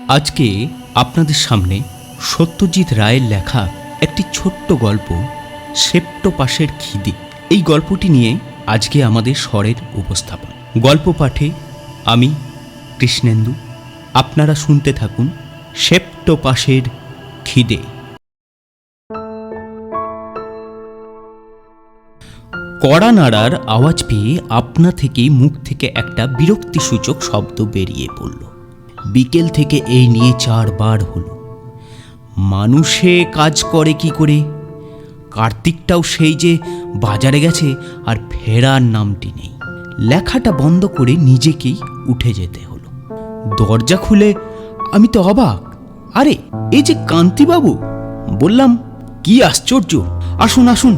আজকে আপনাদের সামনে সত্যজিৎ রায়ের লেখা একটি ছোট্ট গল্প সেপ্টোপাসের খিদে। এই গল্পটি নিয়ে আজকে আমাদের স্বরের উপস্থাপন। গল্প পাঠে আমি কৃষ্ণেন্দু। আপনারা শুনতে থাকুন সেপ্টোপাসের খিদে। কড়া নাড়ার আওয়াজ পেয়ে আপনা থেকেই মুখ থেকে একটা বিরক্তিসূচক শব্দ বেরিয়ে পড়ল। বিকেল থেকে এই নিয়ে 4 বার হলো। মানুষে কাজ করে কি করে? কার্তিকটাও সেই যে বাজারে গেছে আর ফেরার নামটি নেই। লেখাটা বন্ধ করে নিজেকেই উঠে যেতে হলো। দরজা খুলে আমি তো অবাক। আরে এই যে কান্তিবাবু! বললাম, কি আশ্চর্য, আসুন আসুন।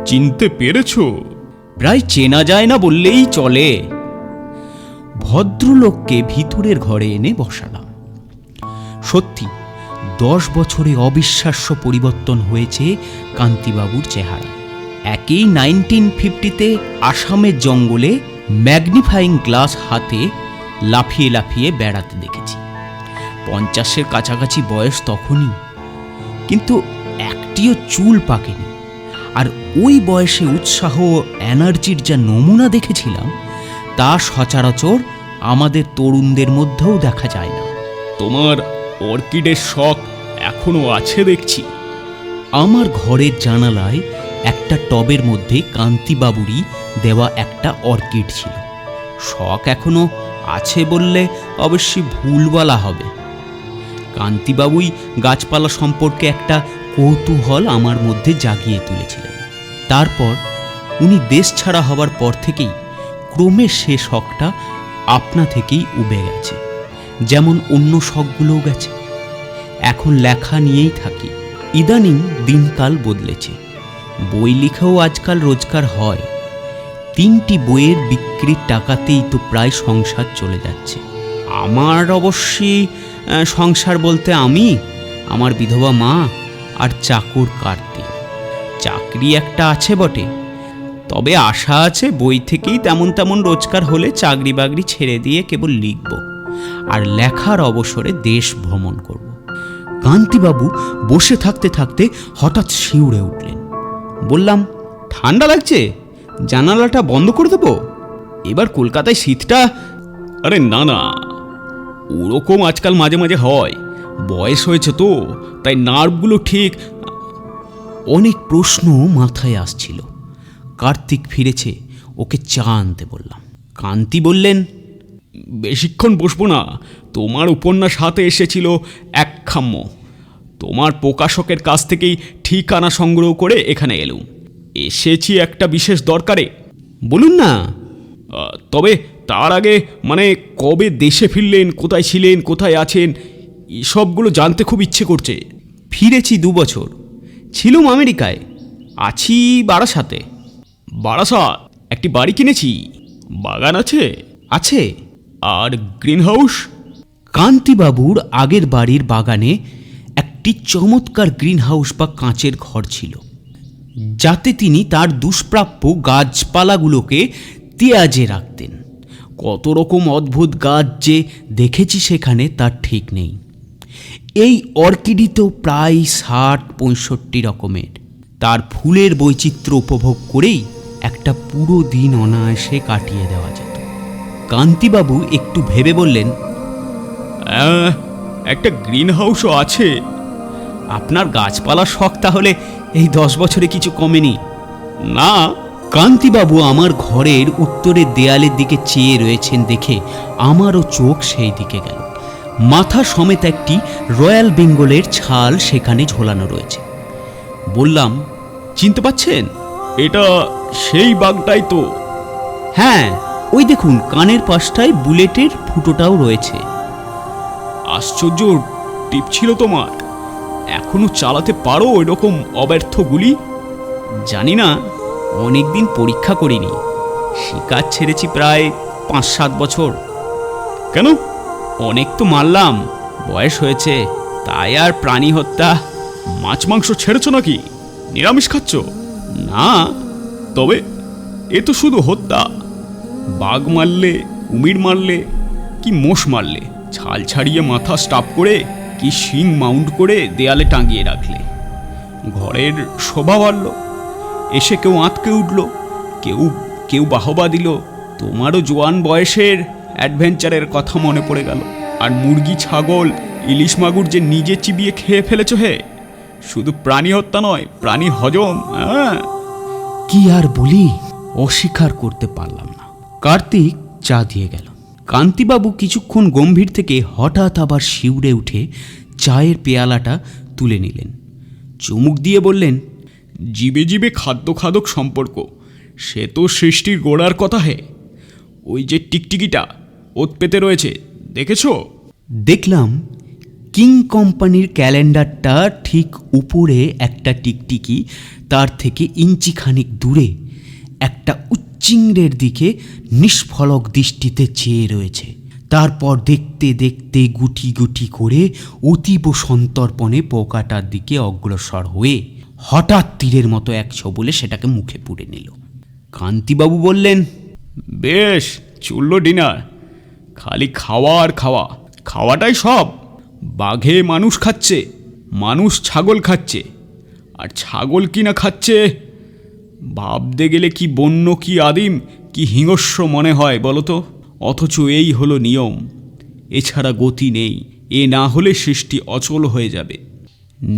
চিনতে পেরেছো? প্রায় চেনা যায় না বললেই চলে। ভদ্রলোককে ভিতরের ঘরে এনে বসালাম। সত্যি 10 বছরে অবিশ্বাস্য পরিবর্তন হয়েছে কান্তিবাবুর চেহারা। একেই 1950-তে আসামের জঙ্গলে ম্যাগনিফাইং গ্লাস হাতে লাফিয়ে লাফিয়ে বেড়াতে দেখেছি। 50-এর কাছাকাছি বয়স তখনই, কিন্তু একটিও চুল পাকেনি। আর ওই বয়সে উৎসাহ ও এনার্জির যা নমুনা দেখেছিলাম তা সচরাচর আমাদের তরুণদের মধ্যেও দেখা যায় না। তোমার অর্কিডের শখ এখনো আছে দেখছি। আমার ঘরের জানালায় একটা টবের মধ্যে কান্তিবাবুরই দেওয়া একটা অর্কিড ছিল। শখ এখনো আছে বললে অবশ্যই ভুল বলা হবে। কান্তিবাবুই গাছপালা সম্পর্কে একটা কৌতূহল আমার মধ্যে জাগিয়ে তুলেছিলেন। তারপর উনি দেশ ছাড়া হবার পর থেকেই ক্রমে সে শখটা আপনা থেকেই উবে গেছে, যেমন অন্য শখগুলোও গেছে। এখন লেখা নিয়েই থাকি। ইদানিং দিনকাল বদলেছে। বই লিখেও আজকাল রোজগার হয়। 3টি বইয়ের বিক্রির টাকাতেই তো প্রায় সংসার চলে যাচ্ছে। আমার অবশ্যই সংসার বলতে আমি, আমার বিধবা মা আর চাকর কার্তিক। চাকরি একটা আছে বটে, তবে আশা আছে বই থেকেই তেমন তেমন রোজগার হলে চাকরি বাকরি ছেড়ে দিয়ে কেবল লিখব আর লেখার অবসরে দেশ ভ্রমণ করব। কান্তিবাবু বসে থাকতে থাকতে হঠাৎ শিউরে উঠলেন। বললাম, ঠান্ডা লাগছে, জানালাটা বন্ধ করে দেবো? এবার কলকাতায় শীতটা। আরে না না, ওরকম আজকাল মাঝে মাঝে হয়। বয়স হয়েছে তো, তাই নার্ভগুলো ঠিক। অনেক প্রশ্ন মাথায় আসছিল। কার্তিক ফিরেছে, ওকে চা আনতে বললাম। কান্তি বললেন, বেশিক্ষণ বসবো না। তোমার উপন্যাস হাতে এসেছিল এক খাম্য। তোমার প্রকাশকের কাছ থেকেই ঠিকানা সংগ্রহ করে এখানে এলুম। এসেছি একটা বিশেষ দরকারে। বলুন না। তবে তার আগে কবে দেশে ফিরলেন, কোথায় ছিলেন, কোথায় আছেন, এসবগুলো জানতে খুব ইচ্ছে করছে। ফিরেছি 2 বছর। ছিলুম আমেরিকায়, আছি বারাসাতে। বারাসাত? একটি বাড়ি কিনেছি। বাগান আছে? আছে। আর গ্রিন হাউস? কান্তিবাবুর আগের বাড়ির বাগানে একটি চমৎকার গ্রিন হাউস বা কাঁচের ঘর ছিল, যাতে তিনি তার দুষ্প্রাপ্য গাছপালাগুলোকে তেয়াজে রাখতেন। কত রকম অদ্ভুত গাছ যে দেখেছি সেখানে তার ঠিক নেই। এই অর্কিডই তো প্রায় 60-65 রকমের। তার ফুলের বৈচিত্র্য উপভোগ করেই একটা পুরো দিন অনায়াসে কাটিয়ে দেওয়া যেত। কান্তিবাবু একটু ভেবে বললেন, একটা গ্রিন হাউসও আছে। আপনার গাছপালা শখ তাহলে এই 10 বছরে কিছু কমেনি? না। কান্তিবাবু আমার ঘরের উত্তরের দেয়ালের দিকে চেয়ে রয়েছেন দেখে আমারও চোখ সেই দিকে গেল। মাথা সমেত একটি রয়্যাল বেঙ্গলের ছাল সেখানে ঝোলানো রয়েছে। বললাম, চিনতে পাচ্ছেন? এটা সেই বাগটাই তো। হ্যাঁ, ওই দেখুন কানের পাশটায় বুলেটের ফুটোটাও রয়েছে। আশ্চর্য টিপ ছিল তোমার। এখনো চালাতে পারো এরকম অব্যর্থ গুলি? জানি না, অনেকদিন পরীক্ষা করিনি। শিকার ছেড়েছি প্রায় 5-7 বছর। কেন? অনেক তো মারলাম, বয়স হয়েছে, তাই আর প্রাণী হত্যা। মাছ মাংস ছেড়েছ নাকি? নিরামিষ খাচ্ছ? না। তবে এ তো শুধু হত্যা। বাঘ মারলে, কুমির মারলে, কি মোষ মারলে, ছাল ছাড়িয়ে মাথা স্টাফ করে কি শিং মাউন্ট করে দেয়ালে টাঙিয়ে রাখলে। ঘরের শোভা বাড়ল, এসে কেউ আঁতকে উঠল, কেউ কেউ বাহবা দিল। তোমারও জোয়ান বয়সের অ্যাডভেঞ্চারের কথা মনে পড়ে গেল। আর মুরগি, ছাগল, ইলিশ মাগুর যে নিজে চিবিয়ে খেয়ে ফেলেছ হে। শুধু প্রাণী হত্যা নয়, প্রাণী হজম। হ্যাঁ, কি আর বলি, অস্বীকার করতে পারলাম না। কার্তিক চা দিয়ে গেল। কান্তিবাবু কিছুক্ষণ গম্ভীর থেকে হঠাৎ আবার শিউরে উঠে চায়ের পেয়ালাটা তুলে নিলেন, চুমুক দিয়ে বললেন, জীবে জীবে খাদ্য খাদক সম্পর্ক, সে তো সৃষ্টির গোড়ার কথা হে। ওই যে টিকটিকিটা ওত পেতে রয়েছে, দেখেছো? দেখলাম কিং কোম্পানির ক্যালেন্ডারটা ঠিক উপরে একটা টিকটিকি, তার থেকে ইঞ্চিখানিক দূরে একটা উচ্চিংড়ের দিকে নিষ্ফলক দৃষ্টিতে চেয়ে রয়েছে। তারপর দেখতে দেখতে গুটি গুটি করে অতীব সন্তর্পণে পোকাটার দিকে অগ্রসর হয়ে হঠাৎ তীরের মতো এক ছোবলে সেটাকে মুখে পুরে নিল। কান্তিবাবু বললেন, বেশ চলল ডিনার। খালি খাওয়া আর খাওয়া, খাওয়াটাই সব। বাঘে মানুষ খাচ্ছে, মানুষ ছাগল খাচ্ছে, আর ছাগল কি না খাচ্ছে ভাবতে গেলে কি বন্য, কি আদিম, কি হিংস্র মনে হয় বলো তো। অথচ এই হলো নিয়ম, এছাড়া গতি নেই। এ না হলে সৃষ্টি অচল হয়ে যাবে।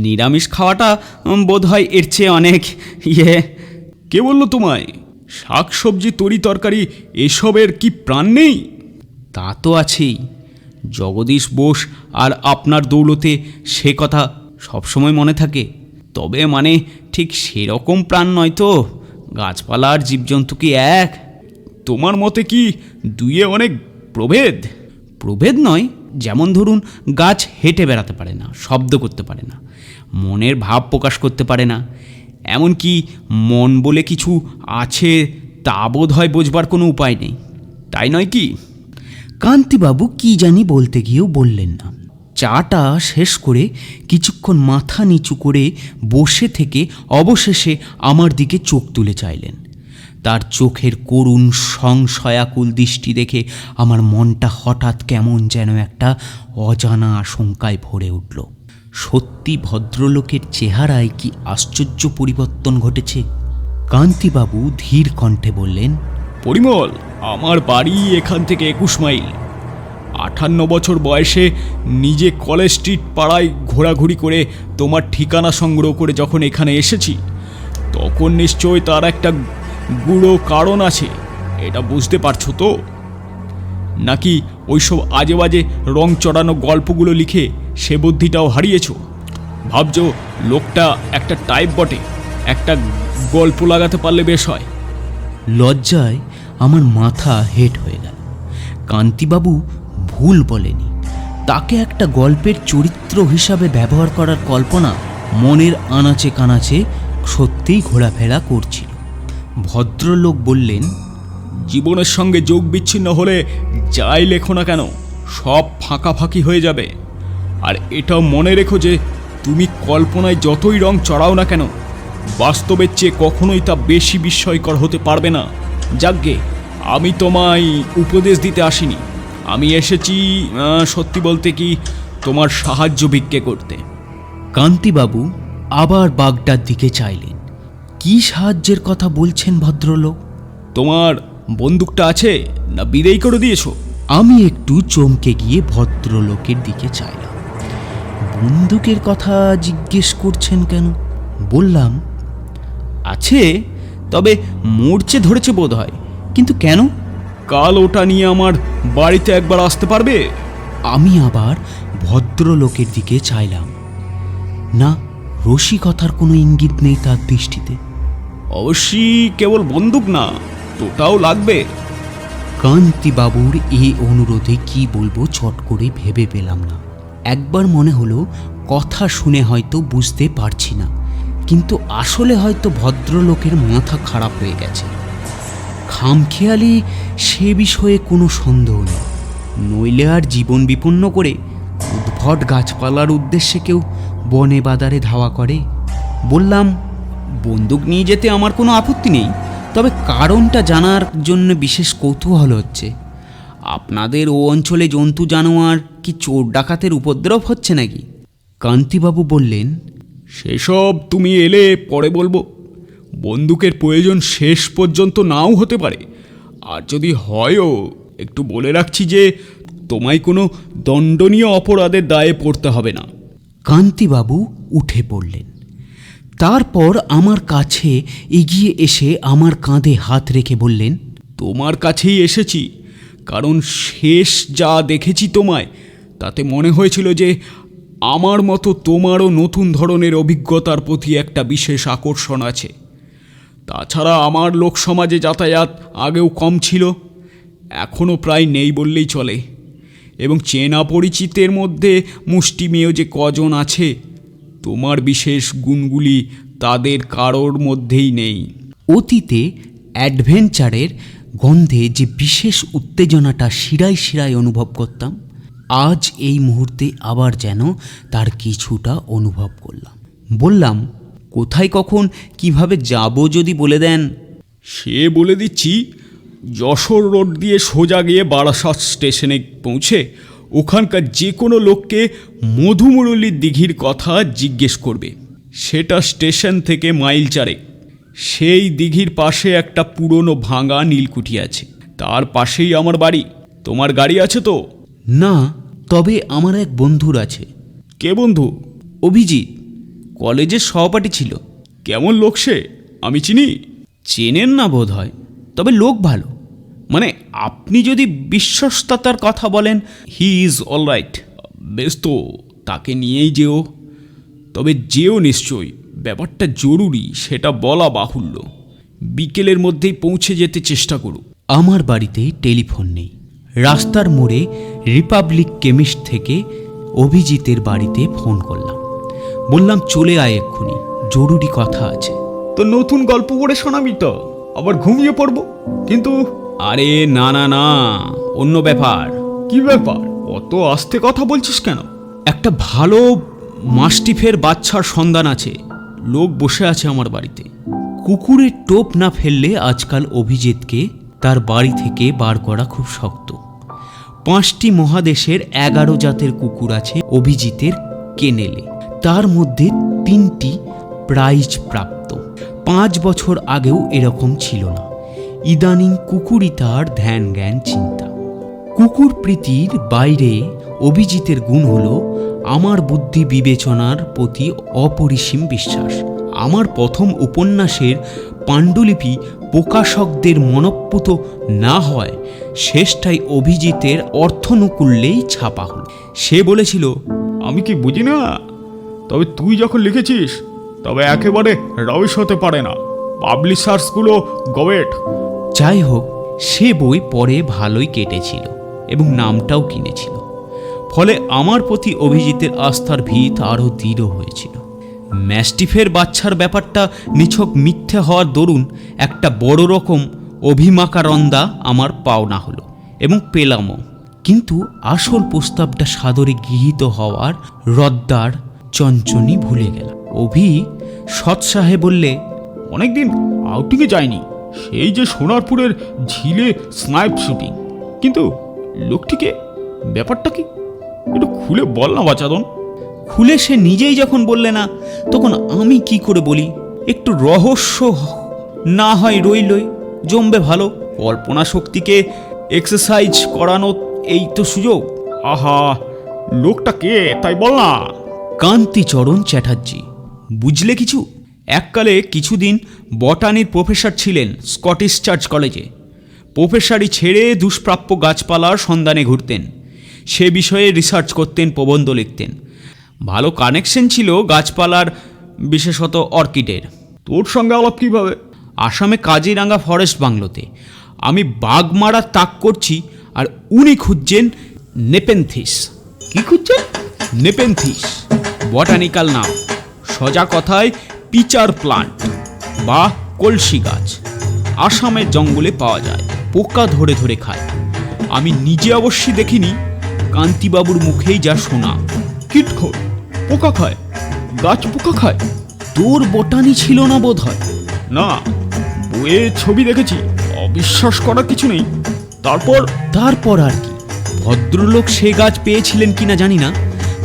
নিরামিষ খাওয়াটা বোধ হয় এর চেয়ে অনেক কে বলল তোমায়? শাক সবজি, তরি তরকারি এসবের কি প্রাণ নেই? তা তো আছেই। জগদীশ বোস আর আপনার দৌলতে সে কথা সবসময় মনে থাকে। তবে মানে ঠিক সেরকম প্রাণ নয় তো। গাছপালা আর জীবজন্তু কি এক? তোমার মতে কি দুইয়ে অনেক প্রভেদ? প্রভেদ নয়, যেমন ধরুন গাছ হেঁটে বেড়াতে পারে না, শব্দ করতে পারে না, মনের ভাব প্রকাশ করতে পারে না। এমনকি মন বলে কিছু আছে তা বোধ হয় বোঝবার কোনো উপায় নেই, তাই নয় কি? কান্তিবাবু কি জানি বলতে গিয়েও বললেন না। চাটা শেষ করে কিছুক্ষণ মাথা নিচু করে বসে থেকে অবশেষে আমার দিকে চোখ তুলে চাইলেন। তার চোখের করুণ সংশয়াকুল দৃষ্টি দেখে আমার মনটা হঠাৎ কেমন যেন একটা অজানা আশঙ্কায় ভরে উঠল। সত্যি ভদ্রলোকের চেহারায় কি আশ্চর্য পরিবর্তন ঘটেছে। কান্তিবাবু ধীর কণ্ঠে বললেন, পরিমল, আমার বাড়ি এখান থেকে 21 মাইল। 58 বছর বয়সে নিজে কলেজ স্ট্রিট পাড়ায় ঘোরাঘুরি করে তোমার ঠিকানা সংগ্রহ করে যখন এখানে এসেছি, তখন নিশ্চয় তার একটা গুঁড়ো কারণ আছে। এটা বুঝতে পারছো তো? নাকি ওইসব আজে বাজে রং চড়ানো গল্পগুলো লিখে সে বুদ্ধিটাও হারিয়েছ? ভাবছো লোকটা একটা টাইপ বটে, একটা গল্প লাগাতে পারলে বেশ হয়। লজ্জায় আমার মাথা হেট হয়ে গেল। কান্তিবাবু ভুল বলেনি। তাকে একটা গল্পের চরিত্র হিসাবে ব্যবহার করার কল্পনা মনের আনাচে কানাচে সত্যিই ঘোরাফেরা করছিল। ভদ্রলোক বললেন, জীবনের সঙ্গে যোগ বিচ্ছিন্ন হলে যাই লেখো না কেন সব ফাঁকাফাঁকি হয়ে যাবে। আর এটাও মনে রেখো যে তুমি কল্পনায় যতই রং চড়াও না কেন, বাস্তবের চেয়ে কখনোই তা বেশি বিস্ময়কর হতে পারবে না। যাজ্ঞে, আমি তোমায় উপদেশ দিতে আসিনি, আমি এসেছি সত্যি বলতে কি তোমার সাহায্য ভিক্ষে করতে। কান্তিবাবু আবার বাগদার দিকে চাইলেন। কি সাহায্যের কথা বলছেন ভদ্রলোক? তোমার বন্দুকটা আছে না বিদেয় করে দিয়েছো? আমি একটু চমকে গিয়ে ভদ্রলোকের দিকে চাইলাম। বন্দুকের কথা জিজ্ঞেস করছেন কেন? বললাম, আছে, তবে মরচে ধরেছে বোধ হয়। কিন্তু কেন? কাল ওটা নিয়ে আমার বাড়িতে একবার আসতে পারবে? আমি আবার ভদ্রলোকের দিকে চাইলাম। না, রসিকতার কোনো ইঙ্গিত নেই তার দৃষ্টিতে। অবশ্যই কেবল বন্দুক না, তোটাও লাগবে। কান্তিবাবুর এই অনুরোধে কি বলবো চট করে ভেবে পেলাম না। একবার মনে হলো কথা শুনে হয়তো বুঝতে পারছি না, কিন্তু আসলে হয়তো ভদ্রলোকের মাথা খারাপ হয়ে গেছে। খামখেয়ালি সে বিষয়ে কোনো সন্দেহ নেই, নইলে আর জীবন বিপন্ন করে উদ্ভট গাছপালার উদ্দেশ্যে কেউ বনে বাদারে ধাওয়া করে। বললাম, বন্দুক নিয়ে যেতে আমার কোনো আপত্তি নেই, তবে কারণটা জানার জন্য বিশেষ কৌতূহল হচ্ছে। আপনাদের ও অঞ্চলে জন্তু জানোয়ার কি চোর ডাকাতের উপদ্রব হচ্ছে নাকি? কান্তিবাবু বললেন, সেসব তুমি এলে পরে বলবো। বন্দুকের প্রয়োজন শেষ পর্যন্ত নাও হতে পারে, আর যদি হয়ও, একটু বলে রাখছি যে তোমায় কোনো দণ্ডনীয় অপরাধের দায়ে পড়তে হবে না। কান্তিবাবু উঠে পড়লেন। তারপর আমার কাছে এগিয়ে এসে আমার কাঁধে হাত রেখে বললেন, তোমার কাছেই এসেছি কারণ শেষ যা দেখেছি তোমায়, তাতে মনে হয়েছিল যে আমার মতো তোমারও নতুন ধরনের অভিজ্ঞতার প্রতি একটা বিশেষ আকর্ষণ আছে। তাছাড়া আমার লোক সমাজে যাতায়াত আগেও কম ছিল, এখনও প্রায় নেই বললেই চলে, এবং চেনা পরিচিতের মধ্যে মুষ্টিমেয় যে কজন আছে, তোমার বিশেষ গুণগুলি তাদের কারোর মধ্যেই নেই। অতীতে অ্যাডভেঞ্চারের গন্ধে যে বিশেষ উত্তেজনাটা শিরায় শিরায় অনুভব করতাম, আজ এই মুহূর্তে আবার যেন তার কিছুটা অনুভব করলাম। বললাম, কোথায় কখন কিভাবে যাব যদি বলে দেন। সে বলে দিচ্ছি, যশোর রোড দিয়ে সোজা গিয়ে বারাসাত স্টেশনে পৌঁছে ওখানকার যে কোনো লোককে মধুমুরলীর দিঘির কথা জিজ্ঞেস করবে। সেটা স্টেশন থেকে মাইল 4। সেই দিঘির পাশে একটা পুরনো ভাঙা নীলকুঠি আছে, তার পাশেই আমার বাড়ি। তোমার গাড়ি আছে তো? না, তবে আমার এক বন্ধুর আছে। কে বন্ধু? অভিজিৎ, কলেজের সহপাঠী ছিল। কেমন লোক সে? আমি চিনি। চেনেন না বোধ হয়, তবে লোক ভালো। মানে আপনি যদি বিশ্বস্ততার কথা বলেন, হি ইজ অল রাইট। বেশ, তো তাকে নিয়েই যেও। তবে যেও নিশ্চয়ই, ব্যাপারটা জরুরি সেটা বলা বাহুল্য। বিকেলের মধ্যেই পৌঁছে যেতে চেষ্টা করো। আমার বাড়িতে টেলিফোন নেই। রাস্তার মোড়ে রিপাবলিক কেমিস্ট থেকে অভিজিতের বাড়িতে ফোন করলাম। বললাম, চলে আয় এক্ষুনি, জরুরি কথা আছে। তো নতুন গল্প করে শোনাবি তো? আবার ঘুমিয়ে পড়বো কিন্তু। আরে না না না, অন্য ব্যাপার। কি ব্যাপার? অত আস্তে কথা বলছিস কেন? একটা ভালো মাস্টিফের বাচ্চার সন্ধান আছে। লোক বসে আছে আমার বাড়িতে। কুকুরের টোপ না ফেললে আজকাল অভিজিৎকে তার বাড়ি থেকে বার করা খুব শক্ত। 5টি মহাদেশের 11 জাতের কুকুর আছে অভিজিতের কেনেলে। তার মধ্যে 3টি প্রাইজ প্রাপ্ত। 5 বছর আগেও এরকম ছিল না। ইদানিং কুকুরই তার ধ্যান জ্ঞান চিন্তা। কুকুর প্রীতির বাইরে অভিজিতের গুণ হলো আমার বুদ্ধি বিবেচনার প্রতি অপরিসীম বিশ্বাস। আমার প্রথম উপন্যাসের পাণ্ডুলিপি প্রকাশকদের মনঃপুত না হয় শেষটাই অভিজিতের অর্থনুকূল্যেই ছাপা হল। সে বলেছিল, আমি কি বুঝি না? তবে তুই যখন লিখেছিস তবে একেবারে রবিশ হতে পারে না। পাবলিশার্সগুলো গবেট। যাই হোক, সে বই পরে ভালোই কেটেছিল এবং নামটাও কিনেছিল। ফলে আমার প্রতি অভিজিতের আস্থার ভিত আরও দৃঢ় হয়েছিল। ম্যাস্টিফের বাচ্চার ব্যাপারটা নিছক মিথ্যে হওয়ার দরুন একটা বড় রকম অভিমাকারন্দা আমার পাওনা হলো এবং পেলামও। কিন্তু আসল প্রস্তাবটা সাদরে গৃহীত হওয়ার রদ্দার চঞ্চনি ভুলে গেল। অভি সৎসাহে বললে, অনেকদিন আউটিংয়ে যায়নি, সেই যে সোনারপুরের ঝিলে স্নাইপ শুটিং। কিন্তু লোকটিকে, ব্যাপারটা কি একটু খুলে বল না বাচাদন। খুলে সে নিজেই যখন বললে না, তখন আমি কি করে বলি? একটু রহস্য না হয় রইলই, জমবে ভালো। কল্পনা শক্তিকে এক্সারসাইজ করানো এই তো সুযোগ। আহা, লোকটা কে তাই বল না। কান্তিচরণ চ্যাটার্জি। বুঝলে কিছু? এককালে কিছুদিন বটানির প্রফেসর ছিলেন স্কটিশ চার্চ কলেজে। প্রফেসরই ছেড়ে দুষ্প্রাপ্য গাছপালার সন্ধানে ঘুরতেন। সে বিষয়ে রিসার্চ করতেন, প্রবন্ধ লিখতেন। ভালো কানেকশন ছিল গাছপালার, বিশেষত অর্কিডের। তোর সঙ্গে আলাপ কিভাবে? আসামে কাজিরাঙ্গা ফরেস্ট বাংলোতে আমি বাঘ মারার তাক করছি, আর উনি খুঁজছেন নেপেনথিস। কি খুঁজছেন? নেপেনথিস বটানিক্যাল নাম। সোজা কথায় পিচার প্লান্ট বা কলসি গাছ। আসামের জঙ্গলে পাওয়া যায়, পোকা ধরে ধরে খায়। আমি নিজে অবশ্যই দেখিনি, কান্তিবাবুর মুখেই যা শোনা। কীটখোর, পোকা খায়? গাছ পোকা খায়? তোর বটানি ছিল না বোধ হয়। না, বইয়ে ছবি দেখেছি, অবিশ্বাস করার কিছু নেই। তারপর তারপর আর কি, ভদ্রলোক সে গাছ পেয়েছিলেন কিনা জানি না,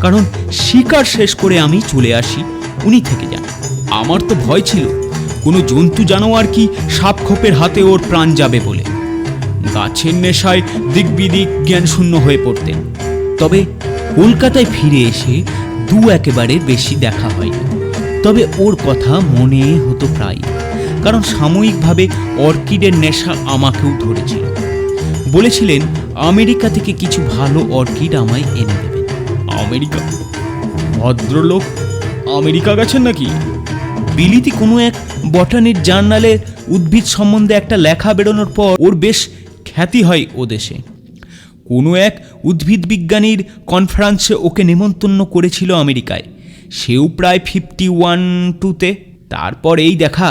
কারণ শিকার শেষ করে আমি চলে আসি, উনি থেকে যান। আমার তো ভয় ছিল কোনো জন্তু জানোয়ার কি সাপ খোপের হাতে ওর প্রাণ যাবে বলে। গাছের নেশায় দিক বিদিক জ্ঞান শূন্য হয়ে পড়তেন। তবে কলকাতায় ফিরে এসে একেবারে বেশি দেখা হয়নি। তবে ওর কথা মনে হতো প্রায়, কারণ সাময়িকভাবে অর্কিডের নেশা আমাকেও ধরেছিল। বলেছিলেন আমেরিকা থেকে কিছু ভালো অর্কিড আমায় এনে দেবেন। আমেরিকা? ভদ্রলোক আমেরিকা গেছেন নাকি? বিলিতি কোনো এক বটানির জার্নালে উদ্ভিদ সম্বন্ধে একটা লেখা বেরোনোর পর ওর বেশ খ্যাতি হয় ও দেশে। কোনো এক উদ্ভিদ বিজ্ঞানীর কনফারেন্সে ওকে নেমন্তন্ন করেছিল আমেরিকায়, সেও প্রায় 51-2-তে। তারপর এই দেখা।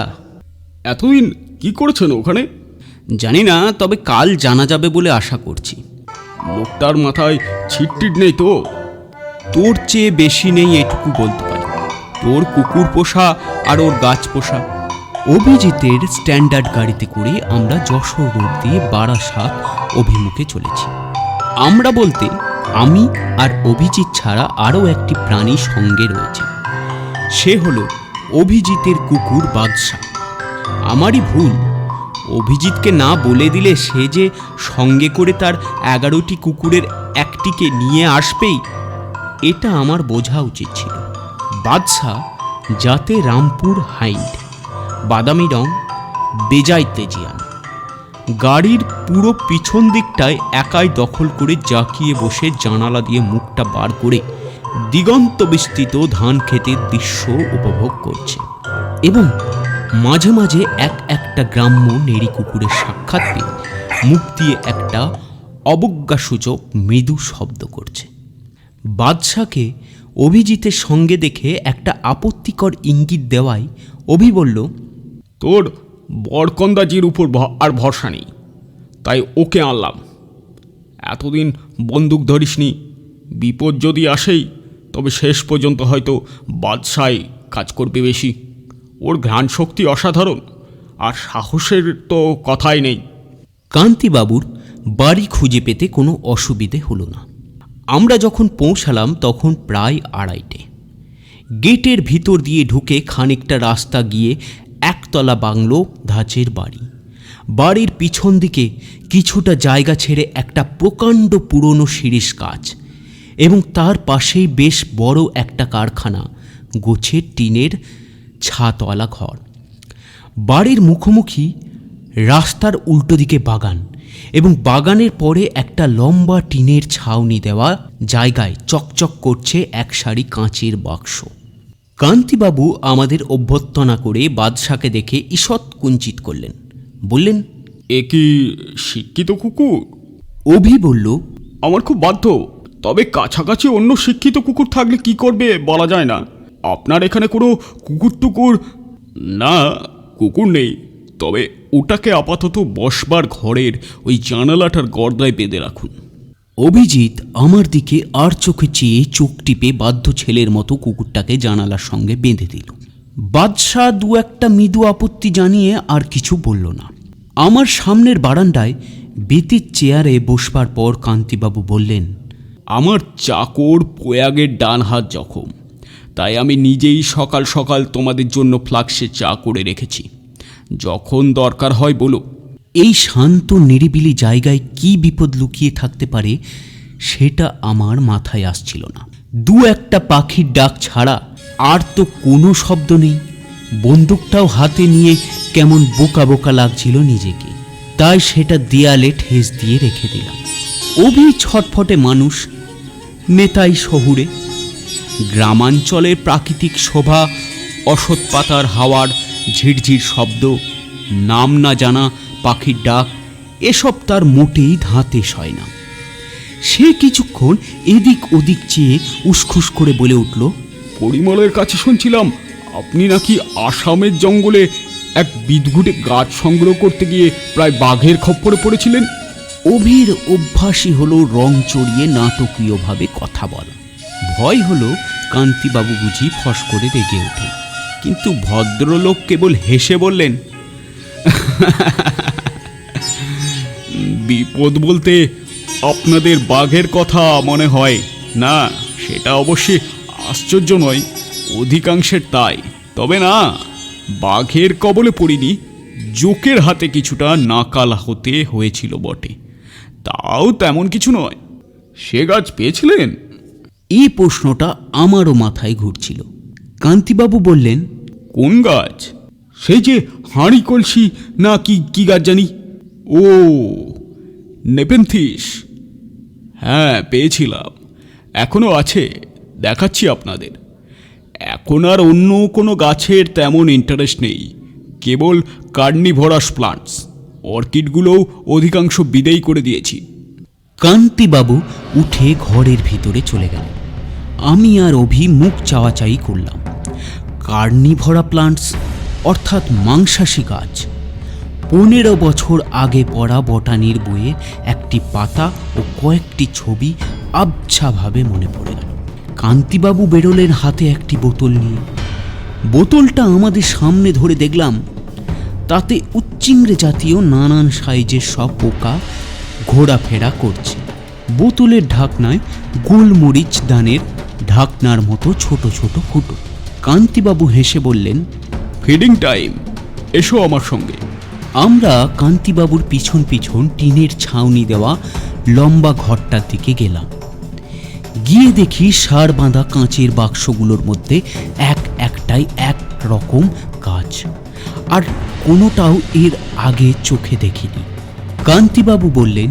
এতদিন কি করেছেন ওখানে? জানি না, তবে কাল জানা যাবে বলে আশা করছি। লোকটার মাথায় ছিটটিট নেই তো? তোর চেয়ে বেশি নেই এটুকু বলতে পারি। তোর কুকুর পোষা আর ওর গাছ পোষা। অভিজিতের স্ট্যান্ডার্ড গাড়িতে করে আমরা যশোর রোড দিয়ে বারাসাত অভিমুখে চলেছি। আমরা বলতে আমি আর অভিজিৎ ছাড়া আরও একটি প্রাণী সঙ্গে রয়েছে। সে হলো অভিজিতের কুকুর বাদশা। আমারই ভুল, অভিজিৎকে না বলে দিলে সে যে সঙ্গে করে তার 11টি কুকুরের একটিকে নিয়ে আসবেই, এটা আমার বোঝা উচিত ছিল। বাদশা যাতে রামপুর হাইন্ড, বাদামি রং, বেজায় তেজিয়ান। গাড়ির পুরো পিছন দিকটায় একাই দখল করে জাঁকিয়ে বসে জানালা দিয়ে মুখটা বার করে দিগন্ত বিস্তৃত ধান ক্ষেতের দৃশ্য উপভোগ করছে, এবং মাঝে মাঝে একটা গ্রাম্য নেড়ি কুকুরের সাক্ষাৎ পেয়ে মুখ দিয়ে একটা অবজ্ঞাসূচক মৃদু শব্দ করছে। বাদশাকে অভিজিতের সঙ্গে দেখে একটা আপত্তিকর ইঙ্গিত দেওয়ায় অভি বলল, তোর বরকন্দাজির উপর আর ভরসা নেই, তাই ওকে আনলাম। এতদিন বন্দুক ধরিসনি, বিপদ যদি আসেই তবে শেষ পর্যন্ত হয়তো বাদশাই কাজ করবে বেশি। ওর ঘ্রাণ শক্তি অসাধারণ, আর সাহসের তো কথাই নেই। কান্তিবাবুর বাড়ি খুঁজে পেতে কোনো অসুবিধে হলো না। আমরা যখন পৌঁছালাম তখন প্রায় 2:30। গেটের ভিতর দিয়ে ঢুকে খানিকটা রাস্তা গিয়ে একতলা বাংলো, ধাঁচের বাড়ি। বাড়ির পিছন দিকে কিছুটা জায়গা ছেড়ে একটা প্রকাণ্ড পুরনো শিরিষ গাছ, এবং তার পাশেই বেশ বড় একটা কারখানা, গোছের টিনের ছাতওয়ালা ঘর। বাড়ির মুখোমুখি রাস্তার উল্টো দিকে বাগান, এবং বাগানের পরে একটা লম্বা টিনের ছাউনি দেওয়া জায়গায় চকচক করছে এক সারি কাঁচের বাক্স। কান্তিবাবু আমাদের অভ্যর্থনা করে বাদশাকে দেখে ঈষৎ কুঞ্চিত করলেন। বললেন, এ কি শিক্ষিত কুকুর? অভি বলল, আমার খুব বাধ্য, তবে কাছাকাছি অন্য শিক্ষিত কুকুর থাকলে কি করবে বলা যায় না। আপনার এখানে কোনো কুকুর টুকুর? না, কুকুর নেই, তবে ওটাকে আপাতত বসবার ঘরের ওই জানালাটার গর্দায় বেঁধে রাখুন। অভিজিৎ আমার দিকে আর চোখে চেয়ে চোখ টিপে বাধ্য ছেলের মতো কুকুরটাকে জানালার সঙ্গে বেঁধে দিল। বাদশা একটা মৃদু আপত্তি জানিয়ে আর কিছু বলল না। আমার সামনের বারান্দায় বেতের চেয়ারে বসবার পর কান্তিবাবু বললেন, আমার চাকর প্রয়াগের ডান হাত জখম, তাই আমি নিজেই সকাল সকাল তোমাদের জন্য ফ্লাক্সে চা করে রেখেছি, যখন দরকার হয় বলো। এই শান্ত নিরিবিলি জায়গায় কি বিপদ লুকিয়ে থাকতে পারে সেটা আমার মাথায় আসছিল না। একটা পাখির ডাক ছাড়া আর তো কোনো শব্দ নেই। বন্দুকটাও হাতে নিয়ে কেমন বোকা বোকা লাগছিল নিজেকে, তাই সেটা দেয়ালে ঠেস দিয়ে রেখে দিলাম। অভি ছটফটে মানুষ, নেতাই শহুরে। গ্রামাঞ্চলের প্রাকৃতিক শোভা, অসৎ পাতার হাওয়ার ঝিরঝির শব্দ, নাম না জানা পাখির ডাক, এসব তার মোটেই ধাতে সয় না। সে কিছুক্ষণ এদিক ওদিক চেয়ে উসখুস করে বলে উঠল, পরিমলের কাছে শুনছিলাম আপনি নাকি আসামের জঙ্গলে এক বিদঘুটে গাছ সংগ্রহ করতে গিয়ে প্রায় বাঘের খপ্পরে পড়েছিলেন। অভির অভ্যাসই হলো রং চড়িয়ে নাটকীয়ভাবে কথা বলা। ভয় হলো কান্তিবাবু বুঝি ফস করে রেগে ওঠে, কিন্তু ভদ্রলোক কেবল হেসে বললেন, বিপদ বলতে আপনাদের বাঘের কথা মনে হয় না, সেটা অবশ্যই আশ্চর্য নয়, অধিকাংশের তাই। তবে না, বাঘের কবলে পড়িনি, জোকের হাতে কিছুটা নাকাল হতে হয়েছিল বটে, তাও তেমন কিছু নয়। সে গাছ পেয়েছিলেন? এই প্রশ্নটা আমারও মাথায় ঘুরছিল। কান্তিবাবু বললেন, কোন গাছ? সেই যে হাঁড়ি কলসি না কি কি গাছ জানি। ও, নেপেনথিস। হ্যাঁ, পেয়েছিলাম, এখনো আছে, দেখাচ্ছি আপনাদের। এখন আর অন্য কোনো গাছের তেমন ইন্টারেস্ট নেই, কেবল কার্নিভোরাস প্লান্টস। অর্কিডগুলোও অধিকাংশ বিদেয় করে দিয়েছি। কান্তিবাবু উঠে ঘরের ভিতরে চলে গেল। আমি আর অভি মুখ চাওয়াচাই করলাম। কার্নিভরা প্লান্টস অর্থাৎ মাংসাশী গাছ। 15 বছর আগে পড়া বটানির বইয়ের একটি পাতা ও কয়েকটি ছবি আবছাভাবে মনে পড়ে গেল। কান্তিবাবু বেরোলেন হাতে একটি বোতল নিয়ে। বোতলটা আমাদের সামনে ধরে দেখলাম তাতে উচ্চিংড়ে জাতীয় নানান সাইজের সব পোকা ঘোরাফেরা করছে। বোতলের ঢাকনায় গোলমরিচ দানের ঢাকনার মতো ছোট ছোট ফুটো। কান্তিবাবু হেসে বললেন, ফিডিং টাইম, এসো আমার সঙ্গে। আমরা কান্তিবাবুর পিছন পিছন টিনের ছাউনি দেওয়া লম্বা ঘরটার দিকে গেলাম। গিয়ে দেখি সার বাঁধা কাঁচের বাক্সগুলোর মধ্যে একটাই এক রকম গাছ, আর কোনোটাও এর আগে চোখে দেখিনি। কান্তিবাবু বললেন,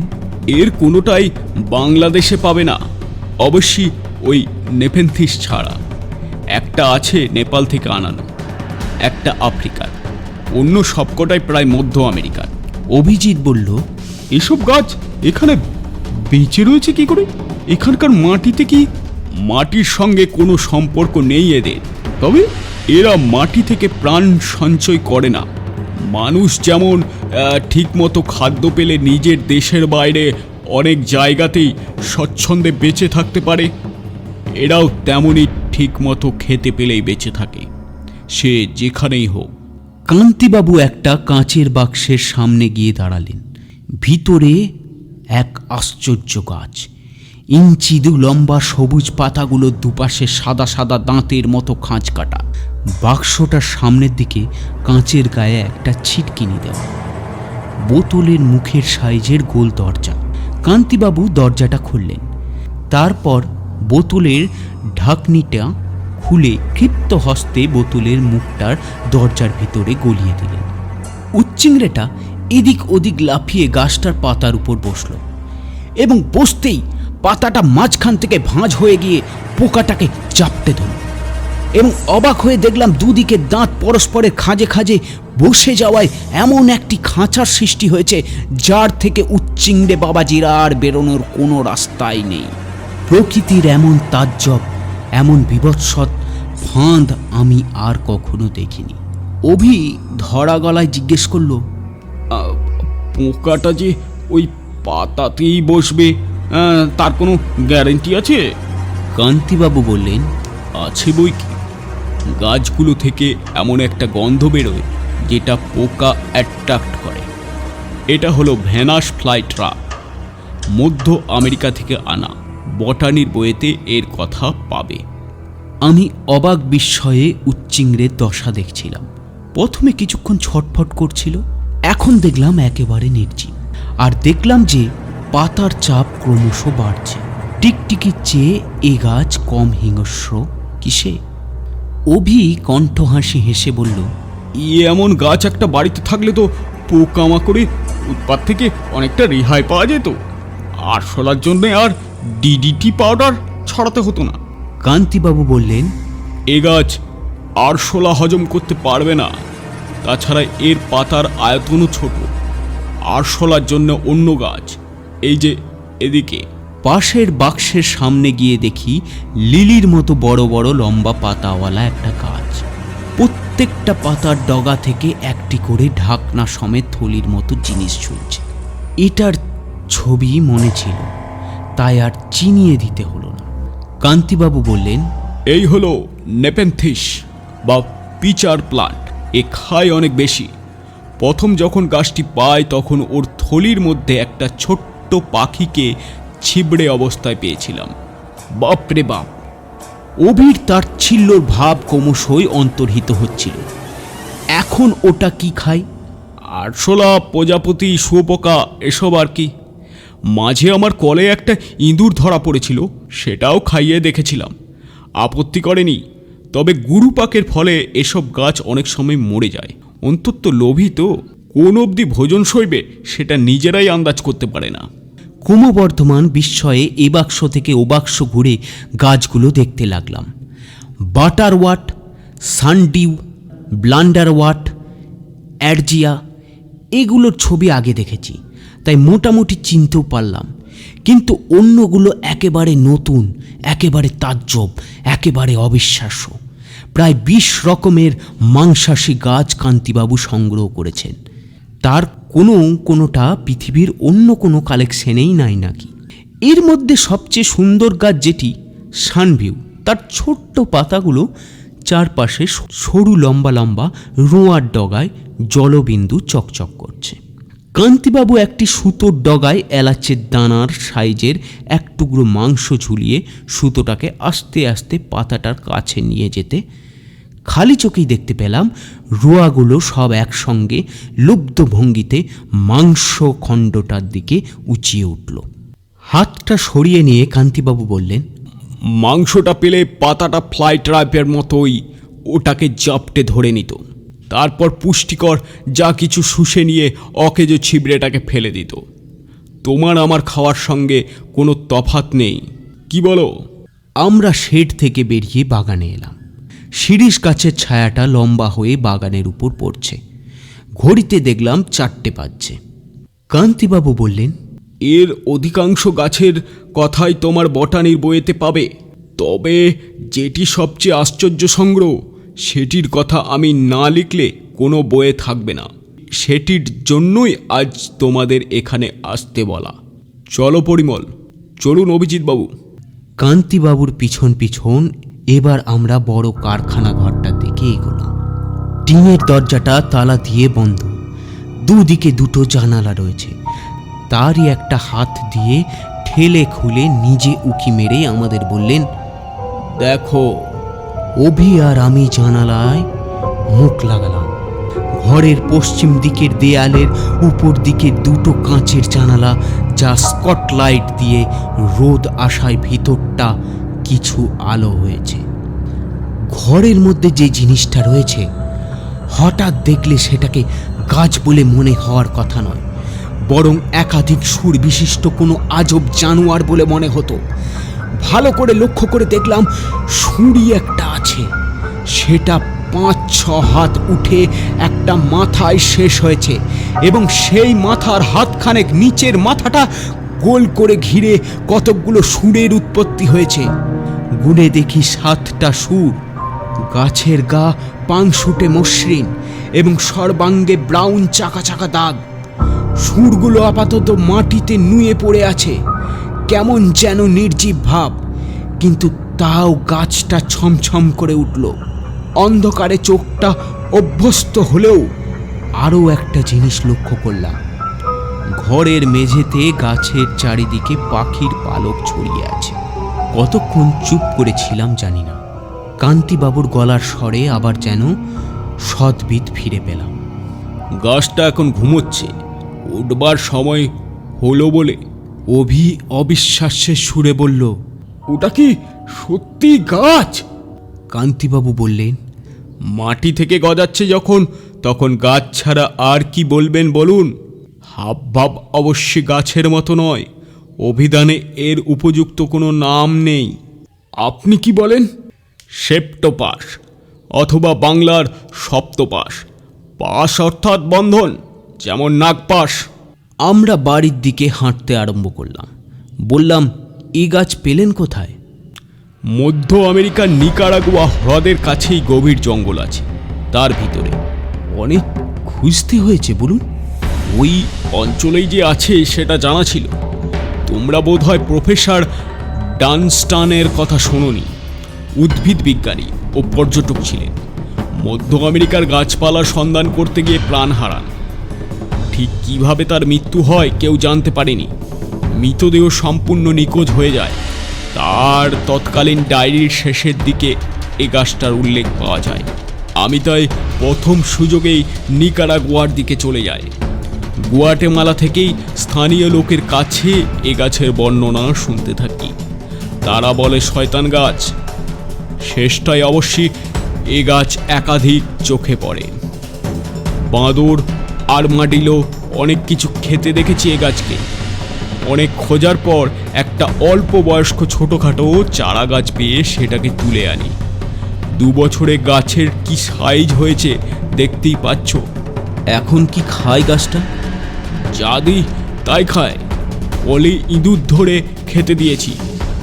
এর কোনোটাই বাংলাদেশে পাবে না, অবশ্যই ওই নেপেনথিস ছাড়া। একটা আছে নেপাল থেকে আনানো, একটা আফ্রিকার, অন্য সবকটাই প্রায় মধ্য আমেরিকার। অভিজিৎ বলল, এসব গাছ এখানে বেঁচে রয়েছে কি করে? এখানকার মাটিতে কি? মাটির সঙ্গে কোনো সম্পর্ক নেই এদের, তবে এরা মাটি থেকে প্রাণ সঞ্চয় করে না। মানুষ যেমন ঠিকমতো খাদ্য পেলে নিজের দেশের বাইরে অনেক জায়গাতেই স্বচ্ছন্দে বেঁচে থাকতে পারে, এরাও তেমনই ঠিকমতো খেতে পেলেই বেঁচে থাকে, সে যেখানেই হোক। কান্তিবাবু একটা কাঁচের বাক্সের সামনে গিয়ে দাঁড়ালেন। ভিতরে এক আশ্চর্য গাছ। ইঞ্চি দু লম্বা, সবুজ পাতাগুলো দুপাশে সাদা সাদা দাঁতের মতো খাঁজ কাটা। বাক্সটার সামনের দিকে কাঁচের গায়ে একটা ছিটকিনি দেওয়া। বোতলের মুখের সাইজের গোল দরজা। কান্তিবাবু দরজাটা খুললেন, তারপর বোতলের ঢাকনিটা খুলে ক্ষিপ্ত হস্তে বোতলের মুখটার দরজার ভিতরে গলিয়ে দিলেন। উচ্চিংড়েটা এদিক ওদিক লাফিয়ে গাছটার পাতার উপর বসল এবং বসতেই পাতাটা মাঝখান থেকে ভাঁজ হয়ে গিয়ে পোকাটাকে চাপটে ধরল, এবং অবাক হয়ে দেখলাম দুদিকে দাঁত পরস্পরের খাঁজে খাঁজে বসে যাওয়ায় এমন একটি খাঁচার সৃষ্টি হয়েছে যার থেকে উচ্চিংড়ে বাবাজিরা আর বেরোনোর কোনো রাস্তাই নেই। প্রকৃতির এমন তাজ্জব, এমন বিভৎসৎ ফাঁদ আমি আর কখনো দেখিনি। অভি ধরা গলায় জিজ্ঞেস করল, পোকাটা যে ওই পাতাতেই বসবে তার কোনো গ্যারেন্টি আছে? কান্তিবাবু বললেন, আছে বই কি। গাছগুলো থেকে এমন একটা গন্ধ বেরোয় যেটা পোকা অ্যাট্রাক্ট করে। এটা হলো ভেনাস ফ্লাই ট্রাপ, মধ্য আমেরিকা থেকে আনা। বটানির বইয়েতে এর কথা পাবে। আমি অবাক বিস্ময়ে উচ্চিংড়ের দশা দেখছিলাম। প্রথমে কিছুক্ষণ ছটফট করছিল, এখন দেখলাম একেবারে নির্জীব। আর দেখলাম যে পাতার চাপ ক্রমশ বাড়ছে। টিকটিকির চেয়ে এ গাছ কম হিংস্র কিসে? অভি কণ্ঠ হাসি হেসে বলল, এমন গাছ একটা বাড়িতে থাকলে তো পোকামাকড়ের উৎপাত থেকে অনেকটা রেহাই পাওয়া যেত। আরশোলার জন্য আর ডিডিটি পাউডার ছড়াতে হতো না। কান্তিবাবু বললেন, এ গাছ আরশোলা হজম করতে পারবে না, তাছাড়া এর পাতার আয়তনও ছোট। আরশোলার জন্য অন্য গাছ, এই যে এদিকে। পাশের বাক্সের সামনে গিয়ে দেখি লিলির মতো বড় বড় লম্বা পাতাওয়ালা একটা গাছ। প্রত্যেকটা পাতার ডগা থেকে একটি করে ঢাকনা সমেত থলির মতো জিনিস ঝুলছে। এটার ছবি মনে ছিল, তাই আর চিনিয়ে দিতে হলো না। কান্তিবাবু বললেন, এই হলো নেপেনথিস বা পিচার প্লান্ট। এ খায় অনেক বেশি। প্রথম যখন গাছটি পায় তখন ওর থলির মধ্যে একটা ছোট্ট ছোট্ট পাখিকে ছিবড়ে অবস্থায় পেয়েছিলাম। বাপরে বাপ! অভির তাচ্ছিল্যর ভাব ক্রমশই অন্তর্হিত হচ্ছিল। এখন ওটা কি খায়? আরশোলা, প্রজাপতি, শুয়োপোকা এসব আর কি। মাঝে আমার কলে একটা ইঁদুর ধরা পড়েছিল, সেটাও খাইয়ে দেখেছিলাম, আপত্তি করেনি। তবে গুরুপাকের ফলে এসব গাছ অনেক সময় মরে যায়। অন্তত লোভী তো, কোন অবধি ভোজন সইবে সেটা নিজেরাই আন্দাজ করতে পারে না। ক্রমবর্ধমান বিস্ময়ে এ বাক্স থেকে ও বাক্স ঘুরে গাছগুলো দেখতে লাগলাম। বাটারওয়াট, সানডিউ, ব্লান্ডারওয়াট, অ্যাডজিয়া, এগুলোর ছবি আগে দেখেছি, তাই মোটামুটি চিনতেও পারলাম। কিন্তু অন্যগুলো একেবারে নতুন, একেবারে তাজ্জব, একেবারে অবিশ্বাস্য। প্রায় 20 রকমের মাংসাশী গাছ কান্তিবাবু সংগ্রহ করেছেন। তার কোনোটা পৃথিবীর অন্য কোনো কালেকশনেই নাই নাকি। এর মধ্যে সবচেয়ে সুন্দর গাছ যেটি, সানভিউ, তার ছোট্ট পাতাগুলো চারপাশে সরু লম্বা লম্বা রোঁয়ার ডগায় জলবিন্দু চকচক করছে। কান্তিবাবু একটি সুতোর ডগায় এলাচের দানার সাইজের এক টুকরো মাংস ঝুলিয়ে সুতোটাকে আস্তে আস্তে পাতাটার কাছে নিয়ে যেতে খালি চোখেই দেখতে পেলাম রোয়াগুলো সব একসঙ্গে লুব্ধ ভঙ্গিতে মাংস খণ্ডটার দিকে উঁচিয়ে উঠল। হাতটা সরিয়ে নিয়ে কান্তিবাবু বললেন, মাংসটা পেলে পাতাটা ফ্লাই ট্র্যাপের মতোই ওটাকে জাপটে ধরে নিত, তারপর পুষ্টিকর যা কিছু শুষে নিয়ে অকেজো ছিবড়েটাকে ফেলে দিত। তোমার আমার খাওয়ার সঙ্গে কোনো তফাৎ নেই, কি বলো? আমরা শেড থেকে বেরিয়ে বাগানে এলাম। শিরীষ গাছের ছায়াটা লম্বা হয়ে বাগানের উপর পড়ছে। ঘড়িতে দেখলাম 4টে বাজছে। কান্তিবাবু বললেন, এর অধিকাংশ গাছের কথাই তোমার বটানির বইয়েতে পাবে, তবে যেটি সবচেয়ে আশ্চর্য সংগ্রহ সেটির কথা আমি না লিখলে কোনো বইয়ে থাকবে না। সেটির জন্যই আজ তোমাদের এখানে আসতে বলা। চলো পরিমল, চলুন অভিজিৎবাবু। কান্তিবাবুর পিছন পিছন এবার আমরা বড় কারখানা ঘরটার দিকে এগোলাম। টিনের দরজাটা তালা দিয়ে বন্ধ, দুদিকে দুটো জানালা রয়েছে। তারই একটা হাত দিয়ে ঠেলে খুলে নিজে উকি মেরে আমাদের বললেন, দেখো। অভি আর আমি জানালায় মুখ লাগালাম। ঘরের পশ্চিম দিকের দেয়ালের উপর দিকে দুটো কাঁচের জানালা, যা স্পটলাইট দিয়ে রোদ আসায় ভিতরটা কিছু আলো হয়েছে। ঘরের মধ্যে যে জিনিসটা রয়েছে, হঠাৎ দেখলে সেটাকে গাছ বলে মনে হওয়ার কথা নয়, বরং একাধিক সুর বিশিষ্ট কোনো আজব জানোয়ার বলে মনে হতো। ভালো করে লক্ষ্য করে দেখলাম সুঁড়ি একটা আছে, সেটা 5-6 হাত উঠে একটা মাথায় শেষ হয়েছে, এবং সেই মাথার হাতখানেক নিচের মাথাটা গোল করে ঘিরে কতকগুলো সুরের উৎপত্তি হয়েছে। গুনে দেখি 7টা সুর। গাছের গা পাংশুটে মসৃণ এবং সর্বাঙ্গে ব্রাউন চাকা চাকা দাগ। সুরগুলো আপাতত মাটিতে নুয়ে পড়ে আছে, কেমন যেন নির্জীব ভাব, কিন্তু তাও গাছটা ছমছম করে উঠল। অন্ধকারে চোখটা অভ্যস্ত হলেও আরও একটা জিনিস লক্ষ্য করলাম। ঘরের মেঝেতে গাছের চারিদিকে পাখির পালক ছড়িয়ে আছে। কতক্ষণ চুপ করেছিলাম জানি না। কান্তিবাবুর গলার স্বরে আবার যেন সদ্বিদ ফিরে পেলাম। গাছটা এখন ঘুমোচ্ছে, উঠবার সময় হলো বলে। অভি অবিশ্বাস্যের সুরে বলল, ওটা কি সত্যি গাছ? কান্তিবাবু বললেন, মাটি থেকে গজাচ্ছে যখন, তখন গাছ ছাড়া আর কি বলবেন বলুন? হাবভাব অবশ্যই গাছের মতো নয়, অভিধানে এর উপযুক্ত কোনো নাম নেই। আপনি কি বলেন? সেপ্টোপাস, অথবা বাংলার সপ্তপাস। পাশ অর্থাৎ বন্ধন, যেমন নাগপাশ। আমরা বাড়ির দিকে হাঁটতে আরম্ভ করলাম। বললাম, এই গাছ পেলেন কোথায়? মধ্য আমেরিকার নিকারাগুয়া হ্রদের কাছেই গভীর জঙ্গল আছে, তার ভিতরে। অনেক খুঁজতে হয়েছে বলুন। ওই অঞ্চলেই যে আছে সেটা জানা ছিল। তোমরা বোধহয় প্রফেসর ডানস্টানের কথা শোনোনি। উদ্ভিদ বিজ্ঞানী ও পর্যটক ছিলেন। মধ্য আমেরিকার গাছপালার সন্ধান করতে গিয়ে প্রাণ হারান। ঠিক কিভাবে তার মৃত্যু হয় কেউ জানতে পারেনি। মৃতদেহ সম্পূর্ণ নিখোঁজ হয়ে যায়। তার তৎকালীন ডায়েরির শেষের দিকে এ গাছটার উল্লেখ পাওয়া যায়। আমি তাই প্রথম সুযোগেই নিকারাগুয়ার দিকে চলে যাই। গুয়াটেমালা থেকেই স্থানীয় লোকের কাছে এ গাছের বর্ণনা শুনতে থাকি। তারা বলে শয়তান গাছ। শেষটায় অবশ্যই এ গাছ একাধিক চোখে পড়ে। বাঁদর আরমাডিলো অনেক কিছু খেতে দেখেছি এ গাছকে। অনেক খোঁজার পর একটা অল্প বয়স্ক ছোটোখাটো চারা গাছ পেয়ে সেটাকে তুলে আনি। 2 বছরে গাছের কি সাইজ হয়েছে দেখতেই পাচ্ছ। এখন কি খায় গাছটা? যা দিই তাই খায়। বলে ইঁদুর ধরে খেতে দিয়েছি।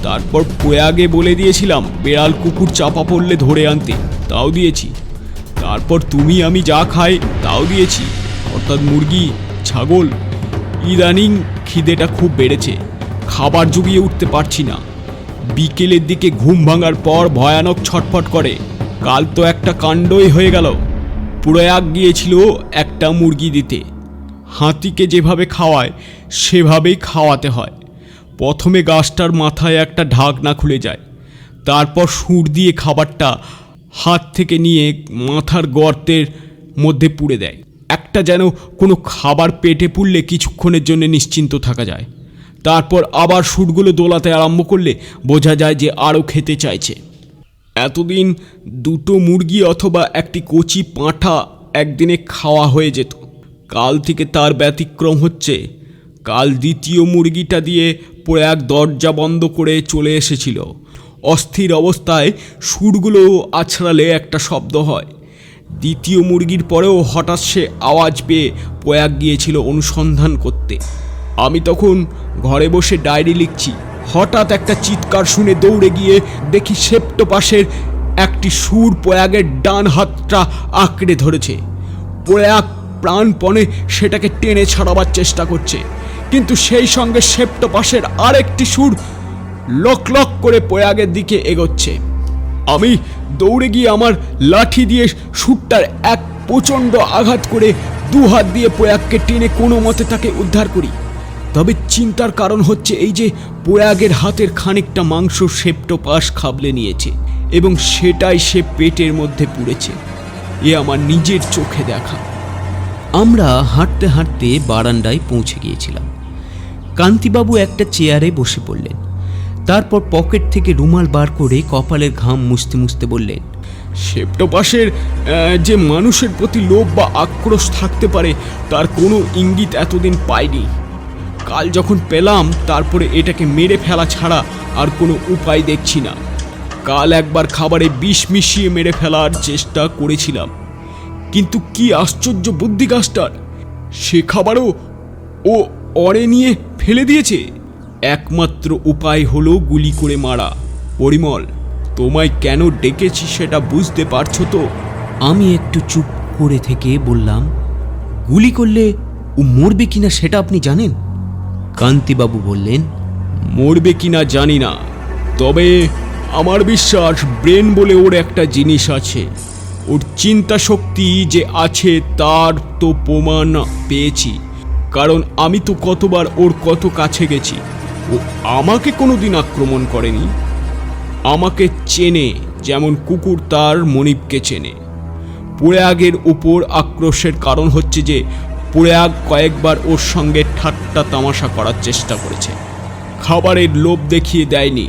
তারপর প্রয়াগে বলে দিয়েছিলাম বেড়াল কুকুর চাপা পড়লে ধরে আনতে, তাও দিয়েছি। তারপর তুমি আমি যা খাই তাও দিয়েছি, অর্থাৎ মুরগি ছাগল। ইদানিং খিদেটা খুব বেড়েছে, খাবার জুগিয়ে উঠতে পারছি না। বিকেলের দিকে ঘুম ভাঙার পর ভয়ানক ছটফট করে। কাল তো একটা কাণ্ডই হয়ে গেল। প্রয়াগ গিয়েছিল একটা মুরগি দিতে। হাতিকে যেভাবে খাওয়ায় সেভাবেই খাওয়াতে হয়। প্রথমে গাছটার মাথায় একটা ঢাকনা খুলে যায়, তারপর সুর দিয়ে খাবারটা হাত থেকে নিয়ে মাথার গর্তের মধ্যে পুড়ে দেয়। একটা যেন কোনো খাবার পেটে পুড়লে কিছুক্ষণের জন্য নিশ্চিন্ত থাকা যায়। তারপর আবার সুরগুলো দোলাতে আরম্ভ করলে বোঝা যায় যে আরও খেতে চাইছে। এতদিন 2টো মুরগি অথবা একটি কচি পাঁঠা একদিনে খাওয়া হয়ে যেত। কাল থেকে তার ব্যতিক্রম হচ্ছে। কাল দ্বিতীয় মুরগিটা দিয়ে প্রয়াগ দরজা বন্ধ করে চলে এসেছিল। অস্থির অবস্থায় সুরগুলো আছড়ালে একটা শব্দ হয়। দ্বিতীয় মুরগির পরেও হঠাৎ সে আওয়াজ পেয়ে প্রয়াগ গিয়েছিল অনুসন্ধান করতে। আমি তখন ঘরে বসে ডায়েরি লিখছি। হঠাৎ একটা চিৎকার শুনে দৌড়ে গিয়ে দেখি সেপ্টোপাসের একটি সুর প্রয়াগের ডান হাতটা আঁকড়ে ধরেছে। প্রয়াগ প্রাণপণে সেটাকে টেনে ছাড়াবার চেষ্টা করছে, কিন্তু সেই সঙ্গে সেপ্টোপাসের আরেকটি সুর লক লক করে প্রয়াগের দিকে এগোচ্ছে। আমি দৌড়ে গিয়ে আমার লাঠি দিয়ে সুরটার এক প্রচণ্ড আঘাত করে 2 হাত দিয়ে প্রয়াগকে টেনে কোনো মতে তাকে উদ্ধার করি। তবে চিন্তার কারণ হচ্ছে এই যে প্রয়াগের হাতের খানিকটা মাংস সেপ্টোপাস খাবলে নিয়েছে এবং সেটাই সে পেটের মধ্যে পুড়েছে। এ আমার নিজের চোখে দেখা। আমরা হাঁটতে হাঁটতে বারান্দায় পৌঁছে গিয়েছিলাম। কান্তিবাবু একটা চেয়ারে বসে পড়লেন। তারপর পকেট থেকে রুমাল বার করে কপালের ঘাম মুছতে মুছতে বললেন, সেপ্টোপাসের যে মানুষের প্রতি লোভ বা আক্রোশ থাকতে পারে তার কোনো ইঙ্গিত এতদিন পাইনি। কাল যখন পেলাম তারপরে এটাকে মেরে ফেলা ছাড়া আর কোনো উপায় দেখছি না। কাল একবার খাবারে বিষ মিশিয়ে মেরে ফেলার চেষ্টা করেছিলাম, কিন্তু কি আশ্চর্য বুদ্ধি গাছটার! সে খাবারও ও অড়ে নিয়ে ফেলে দিয়েছে। একমাত্র উপায় হলো গুলি করে মারা। পরিমল, তোমায় কেন ডেকেছি সেটা বুঝতে পারছো তো? আমি একটু চুপ করে থেকে বললাম, গুলি করলে ও মরবে কিনা সেটা আপনি জানেন? কান্তিবাবু বললেন, মরবে কিনা জানি না, তবে আমার বিশ্বাস ব্রেন বলে ওর একটা জিনিস আছে। ওর চিন্তা শক্তি যে আছে তার তো প্রমাণ পেয়েছি, কারণ আমি তো কতবার ওর কত কাছে গেছি। ও আমাকে কোনোদিন আক্রমণ করেনি। আমাকে চেনে যেমন কুকুর তার মনিবকে চেনে। প্রয়াগের উপর আক্রোশের কারণ হচ্ছে যে প্রয়াগ কয়েকবার ওর সঙ্গে ঠাট্টা তামাশা করার চেষ্টা করেছে। খাবারের লোভ দেখিয়ে দেয়নি,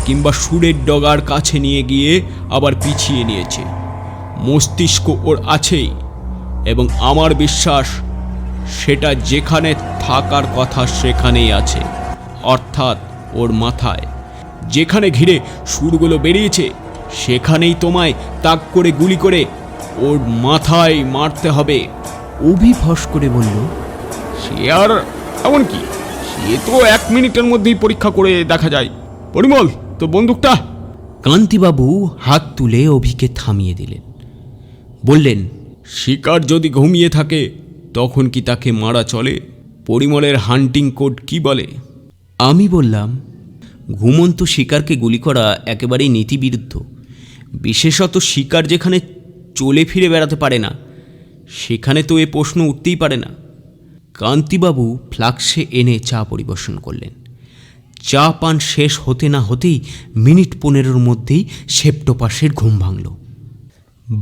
কিংবা সুরের ডগার কাছে নিয়ে গিয়ে আবার পিছিয়ে নিয়েছে। মস্তিষ্ক ওর আছেই, এবং আমার বিশ্বাস সেটা যেখানে থাকার কথা সেখানেই আছে, অর্থাৎ ওর মাথায়। যেখানে ঘিরে সুরগুলো বেরিয়েছে সেখানেই তোমায় তাক করে গুলি করে ওর মাথায় মারতে হবে। অভি ফস করে বলল, সে আর এমন কি, সে তো 1 মিনিটের মধ্যেই পরীক্ষা করে দেখা যায়। পরিমল, তো বন্দুকটা। কান্তিবাবু হাত তুলে অভিকে থামিয়ে দিলেন। বললেন, শিকার যদি ঘুমিয়ে থাকে তখন কি তাকে মারা চলে? পরিমলের হান্টিং কোড কি বলে? আমি বললাম, ঘুমন্ত শিকারকে গুলি করা একেবারেই নীতিবিরুদ্ধ। বিশেষত শিকার যেখানে চলে ফিরে বেড়াতে পারে না সেখানে তো এ প্রশ্ন উঠতেই পারে না। কান্তিবাবু ফ্লাক্সে এনে চা পরিবেশন করলেন। চা পান শেষ হতে না হতেই মিনিট 15 মধ্যেই সেপ্টোপাসের ঘুম ভাঙল।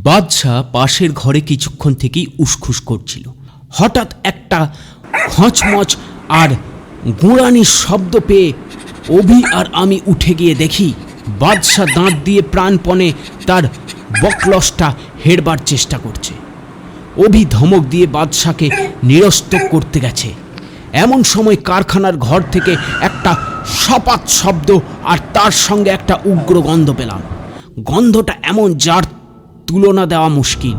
বাদশাহ পাশের ঘরে কিছুক্ষণ থেকেই উসখুস করছিল। হঠাৎ একটা খচমচ আর গোড়ানির শব্দ পেয়ে অভি আর আমি উঠে গিয়ে দেখি বাদশাহ দাঁত দিয়ে প্রাণপণে তার বকলসটা হেরবার চেষ্টা করছে। অভি ধমক দিয়ে বাদশাকে নিরস্ত করতে গেছে। এমন সময় কারখানার ঘর থেকে একটা সপাত শব্দ আর তার সঙ্গে একটা উগ্র গন্ধ পেলাম। গন্ধটা এমন যার তুলনা দেওয়া মুশকিল।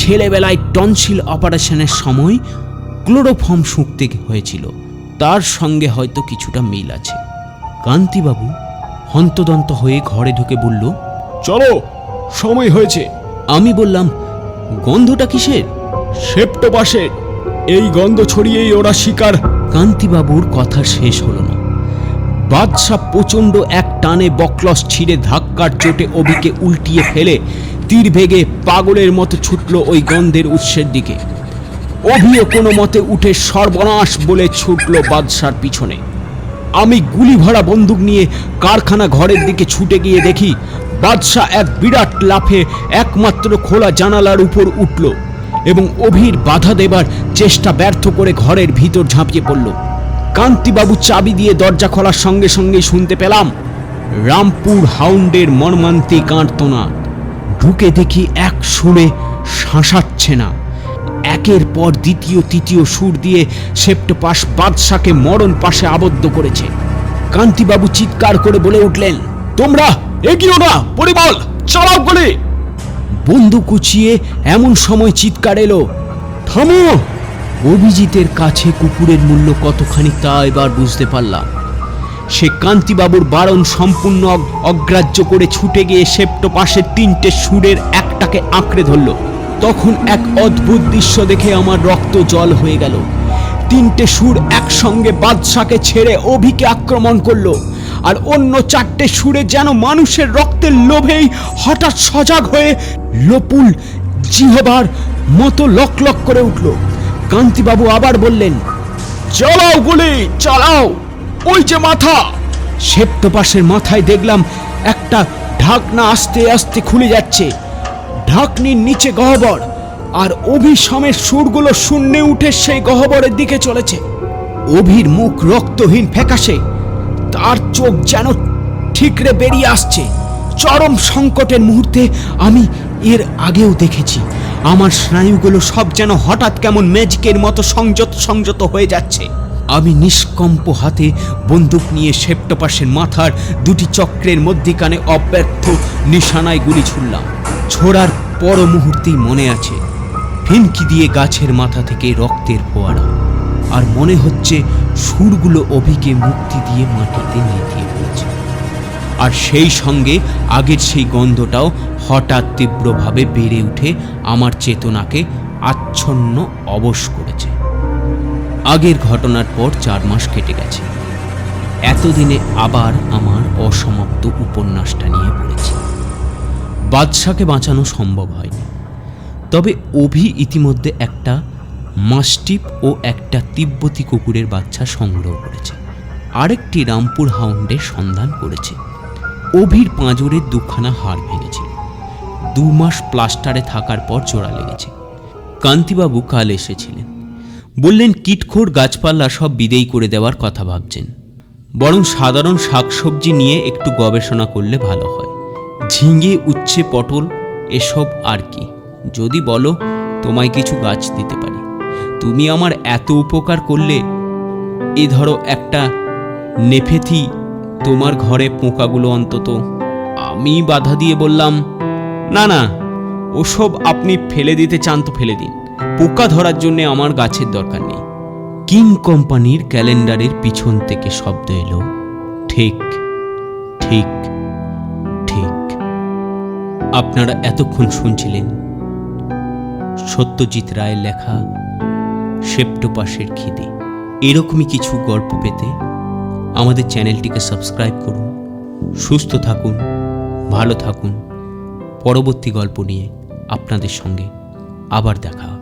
ছেলেবেলায় টনসিল অপারেশনের সময় ক্লোরোফর্ম শুঁকতে হয়েছিল, তার সঙ্গে হয়তো কিছুটা মিল আছে। কান্তিবাবু হন্তদন্ত হয়ে ঘরে ঢুকে বলল, চলো, সময় হয়েছে। আমি বললাম, গন্ধটা কিসের? সেপ্টোপাসের। এই গন্ধ ছড়িয়েই ওরা শিকার। কান্তিবাবুর কথা শেষ হলো না। বাদশাহ প্রচণ্ড এক টানে বকলস ছিঁড়ে ধাক্কার চোটে অভিকে উল্টিয়ে ফেলে তীর ভেগে পাগলের মতো ছুটল ওই গন্ধের উৎসের দিকে। অভিও কোনো মতে উঠে সর্বনাশ বলে ছুটল বাদশার পিছনে। আমি গুলি ভরা বন্দুক নিয়ে কারখানা ঘরের দিকে ছুটে গিয়ে দেখি বাদশাহ এক বিরাট লাফে একমাত্র খোলা জানালার উপর উঠল এবং অভির বাধা দেবার চেষ্টা ব্যর্থ করে ঘরের ভিতর ঝাঁপিয়ে পড়ল। কান্তিবাবু চাবি দিয়ে দরজা খোলার সঙ্গে সঙ্গেই শুনতে পেলাম রামপুর হাউন্ডের মর্মান্তিক আর্তনাদ। ঢুকে দেখি এক সুরে শাঁসাচ্ছে না, একের পর দ্বিতীয় তৃতীয় সুর দিয়ে সেপ্টোপাস বাদশাকে মরণ পাশে আবদ্ধ করেছে। কান্তিবাবু চিৎকার করে বলে উঠলেন, তোমরা এগিয়েও না, পরিবল চালাও বলে। বন্দুক উঁচিয়ে এমন সময় চিৎকার এলো, থামো! অভিজিতের কাছে কুকুরের মূল্য কতখানি তা এবার বুঝতে পারলাম। সে কান্তিবাবুর বারণ সম্পূর্ণ অগ্রাহ্য করে ছুটে গিয়ে সেপ্টোপাসের 3টে সুরের একটাকে আঁকড়ে ধরল। তখন এক অদ্ভুত দৃশ্য দেখে আমার রক্ত জল হয়ে গেল। 3টে সুর একসঙ্গে বাদশাকে ছেড়ে অভিকে আক্রমণ করলো, আর অন্য 4টে সুরে যেন মানুষের রক্তের লোভেই হঠাৎ সজাগ হয়ে লোপুল জিহবার মতো লক লক করে উঠল। কান্তিবাবু আবার বললেন, চালাও গুলি, চালাও, ওই যে মাথা। সেপ্টোপাসের মাথায় দেখলাম একটা ঢাকনা আস্তে আস্তে খুলে যাচ্ছে। ঢাকনির নিচে গহ্বর, আর অভিসমের সুরগুলো শূন্যে উঠে সেই গহ্বরের দিকে চলেছে। অভির মুখ রক্তহীন ফ্যাকাশে, তার চোখ যেন ঠিকরে বেরিয়ে আসছে। চরম সংকটের মুহূর্তে আমি এর আগেও দেখেছি। আমার স্নায়ুগুলো সব যেন হঠাৎ কেমন ম্যাজিকের মতো সংযত হয়ে যাচ্ছে। আমি নিষ্কম্প হাতে বন্দুক নিয়ে সেপ্টোপাসের মাথার 2টি চক্রের মধ্যিখানে অব্যর্থ নিশানায় গুলি ছুড়লাম। ছোড়ার পর মুহূর্তেই মনে আছে ফিনকি দিয়ে গাছের মাথা থেকে রক্তের ফোয়ারা, আর মনে হচ্ছে সুরগুলো অভিকে মুক্তি দিয়ে মাটিতে নেতিয়ে পড়েছে। আর সেই সঙ্গে আগের সেই গন্ধটাও হঠাৎ তীব্রভাবে বেড়ে উঠে আমার চেতনাকে আচ্ছন্ন অবশ করেছে। আগের ঘটনার পর 4 মাস কেটে গেছে। এতদিনে আবার আমার অসমাপ্ত উপন্যাসটা নিয়ে পড়েছি। বাদশাকে বাঁচানো সম্ভব হয়নি, তবে অভি ইতিমধ্যে একটা মাস্টিফ ও একটা তিব্বতী কুকুরের বাচ্চা সংগ্রহ করেছে, আরেকটি রামপুর হাউন্ডের সন্ধান করেছে। অভির পাঁজরের 2খানা হাড় ভেঙেছিল। 2 মাস প্লাস্টারে থাকার পর জোড়া লেগেছে। কান্তিবাবু কাল এসেছিলেন, বললেন কিটখোর গাছপালা সব বিদেয় করে দেওয়ার কথা ভাবছেন, বরং সাধারণ শাকসবজি নিয়ে একটু গবেষণা করলে ভালো হয়। ঝিঙে, উচ্ছে, পটল এসব আর কি। যদি বলো তোমায় কিছু গাছ দিতে পারি। তুমি আমার এত উপকার করলে, এ ধরো একটা নেফেথি তোমার ঘরে পোকাগুলো অন্তত। আমি বাধা দিয়ে বললাম, না না, ওসব আপনি ফেলে দিতে চান তো ফেলে দিন, পোকা ধরার জন্য আমার গাছের দরকার নেই। কিং কোম্পানির ক্যালেন্ডারের পিছন থেকে শব্দ এলো, ঠিক ঠিক ঠিক। আপনারা এতক্ষণ শুনছিলেন সত্যজিৎ রায়ের লেখা সেপ্টোপাসের খিদে। এরকমই কিছু গল্প পেতে আমাদের চ্যানেলটিকে সাবস্ক্রাইব করুন। সুস্থ থাকুন, ভালো থাকুন। পরবর্তী গল্প নিয়ে আপনাদের সঙ্গে আবার দেখা হবে।